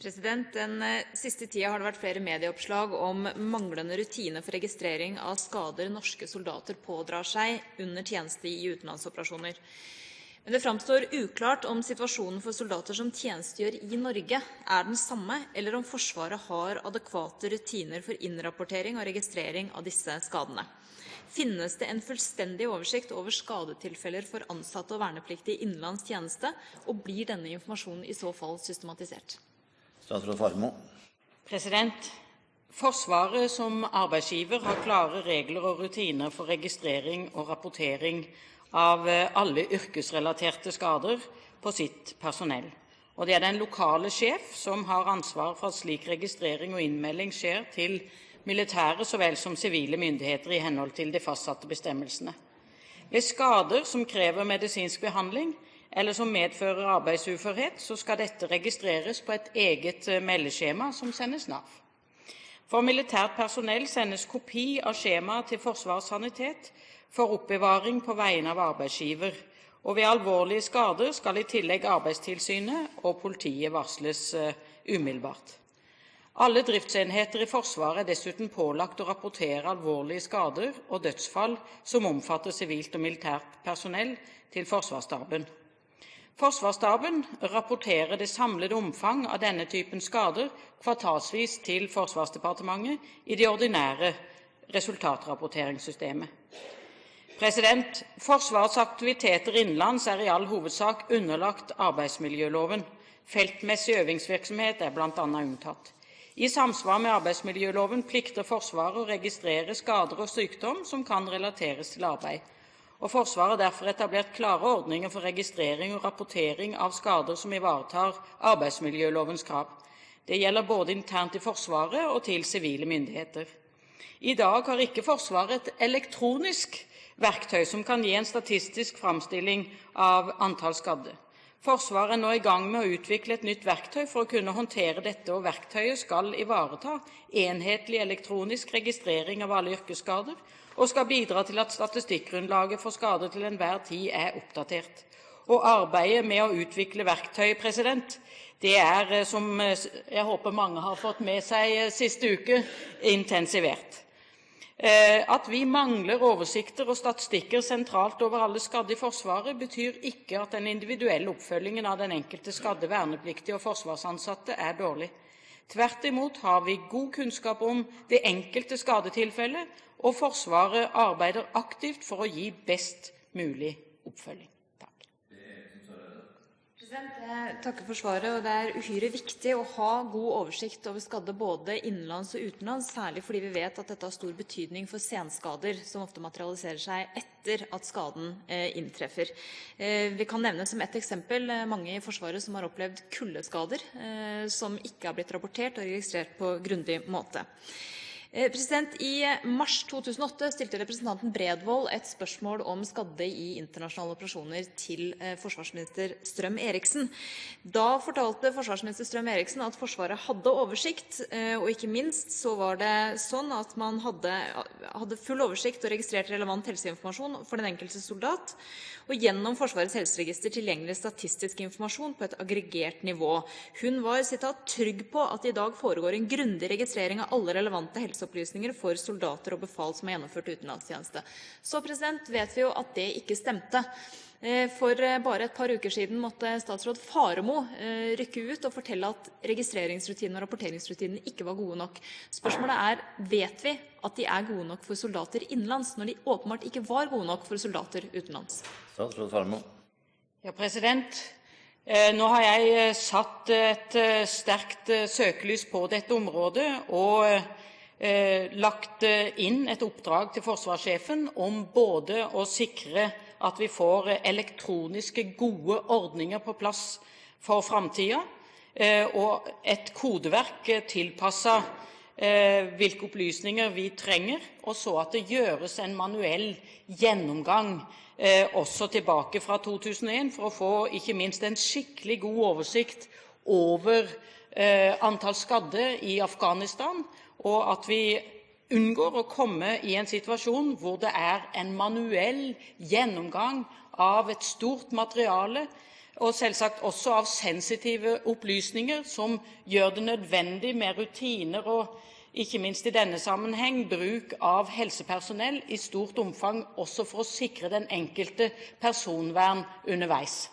Den siste tida har det vært flere medieoppslag om manglende rutiner for registrering av skader norske soldater pådrar seg under tjeneste i utenlandsoperasjoner. Men det framstår uklart om situasjonen for soldater som tjenestegjør i Norge er den samme, eller om Forsvaret har adekvate rutiner for innrapportering og registrering av disse skadene. Finnes det en fullstendig oversikt over skadetilfeller for ansatte og vernepliktige i innenlands tjeneste, og blir denne informasjonen i så fall systematisert? Statsråd Faremo. Forsvaret som arbeidsgiver har klare regler og rutiner for registrering og rapportering av alle yrkesrelaterte skader på sitt personell. Og det er den lokale sjef som har ansvar for at slik registrering og innmelding skjer til militære så vel som sivile myndigheter i henhold til de fastsatte bestemmelsene. Ved skader som krever medisinsk behandling, eller som medfører arbeidsuførhet, så skal dette registreres på et eget meldeskjema som sendes NAV. For militært personell sendes kopi av skjemaet til Forsvarets sanitet for oppbevaring på vegne av arbeidsgiver, og ved alvorlige skader skal i tillegg Arbeidstilsynet og politiet varsles umiddelbart. Alle driftsenheter i Forsvaret er dessuten pålagt å rapportere alvorlige skader og dødsfall som omfatter sivilt og militært personell til Forsvarsstaben. Forsvarsstaben rapporterer det samlede omfang av denne typen skader kvartalsvis til Forsvarsdepartementet i det ordinære resultatrapporteringssystemet. Forsvarets aktiviteter innenlands er i all hovedsak underlagt arbeidsmiljøloven. Feltmessig øvingsvirksomhet er blant annet unntatt. I samsvar med arbeidsmiljøloven plikter Forsvaret å registrere skader og sykdom som kan relateres til arbeid. Og Forsvaret har derfor etablert klare ordninger for registrering og rapportering av skader som ivaretar arbeidsmiljølovens krav. Det gjelder både internt i Forsvaret og til sivile myndigheter. I dag har ikke Forsvaret et elektronisk verktøy som kan gi en statistisk framstilling av antall skadde. Forsvaret er nå i gang med å utvikle et nytt verktøy for å kunne håndtere dette, og verktøyet skal ivareta enhetlig elektronisk registrering av alle yrkesskader, og skal bidra til at statistikkgrunnlaget for skader til enhver tid er oppdatert. Og arbeidet med å utvikle verktøy, det er, som jeg håper mange har fått med seg siste uke, intensivert. At vi mangler oversikter og statistikker sentralt over alle skadde i Forsvaret, betyr ikke at den individuelle oppfølgingen av den enkelte skadde vernepliktige og forsvarsansatte er dårlig. Tvert imot har vi god kunnskap om det enkelte skadetilfellet, og Forsvaret arbeider aktivt for å gi best mulig oppfølging. Jeg takker for svaret, og det er uhyre viktig å ha god oversikt over skadde både innenlands og utenlands, særlig fordi vi vet at dette har stor betydning for senskader, som ofte materialiserer seg etter at skaden inntreffer. Vi kan nevne som et eksempel mange i Forsvaret som har opplevd kuldeskader, som ikke har blitt rapportert og registrert på grundig måte. I mars 2008 stilte representanten Bredvold et spørsmål om skadde i internasjonale operasjoner til forsvarsminister Strøm-Eriksen. Da fortalte forsvarsminister Strøm-Eriksen at Forsvaret hadde oversikt, og ikke minst så var det sånn at man hadde full oversikt og registrert relevant helseinformasjon for den enkelte soldat, og gjennom Forsvarets helseregister tilgjengelig statistisk informasjon på et aggregert nivå. Hun var, trygg på at det i dag foregår en grundig registrering av alle relevante helseopplysninger for soldater og befal som har gjennomført utenlandstjeneste. Så vet vi jo at det ikke stemte. For bare et par uker siden måtte statsråd Faremo rykke ut og fortelle at registreringsrutinene og rapporteringsrutinene ikke var gode nok. Spørsmålet er, vet vi at de er gode nok for soldater innenlands, når de åpenbart ikke var gode nok for soldater utenlands? Statsråd Faremo. Ja, nå har jeg satt et sterkt søkelys på dette området og lagt inn et oppdrag til forsvarssjefen om både å sikre at vi får elektroniske gode ordninger på plass for fremtiden, og et kodeverk tilpasset hvilke opplysninger vi trenger, og så at det gjøres en manuell gjennomgang også tilbake fra 2001, for å få ikke minst en skikkelig god oversikt over antall skadde i Afghanistan, og at vi unngår å komme i en situasjon hvor det er en manuell gjennomgang av et stort materiale og selvsagt også av sensitive opplysninger som gjør det nødvendig med rutiner og ikke minst i denne sammenheng bruk av helsepersonell i stort omfang også for å sikre den enkelte personvern underveis.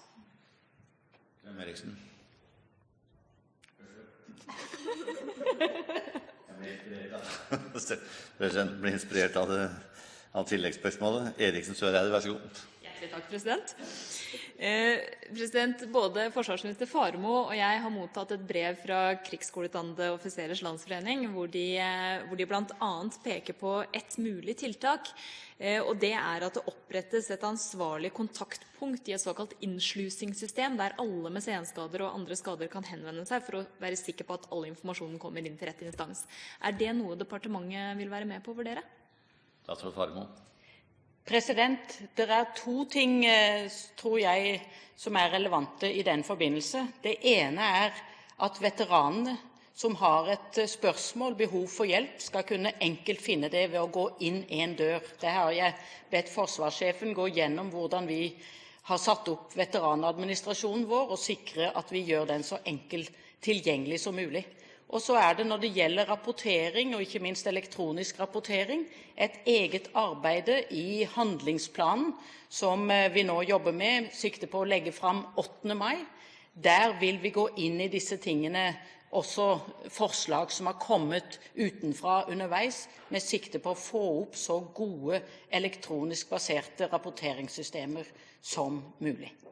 Eriksen. President blir inspirert av tilleggsspørsmålet. Eriksen Søreide, vær så god. Hjertelig takk, president. Både forsvarsminister Faremo og jeg har mottatt et brev fra Krigsskoleutdannede offiserers landsforening, hvor de blant annet peker på et mulig tiltak, og det er at det opprettes et ansvarlig kontaktpunkt i et såkalt innslusingssystem, der alle med senskader og andre skader kan henvende seg for å være sikker på at all informasjonen kommer inn til rett instans. Er det noe departementet vil være med på å vurdere? Statsråd Faremo. Det er to ting, tror jeg, som er relevante i den forbindelse. Det ene er at veteranene som har et spørsmål, behov for hjelp, skal kunne enkelt finne det ved å gå inn en dør. Det har jeg bedt forsvarssjefen gå gjennom hvordan vi har satt opp veteranadministrasjonen vår og sikre at vi gjør den så enkel tilgjengelig som mulig. Og så er det, når det gjelder rapportering, og ikke minst elektronisk rapportering, et eget arbeid i handlingsplanen som vi nå jobber med, sikte på å legge fram 8. mai. Der vil vi gå inn i disse tingene, også forslag som har kommet utenfra underveis, med sikte på å få opp så gode elektronisk baserte rapporteringssystemer som mulig.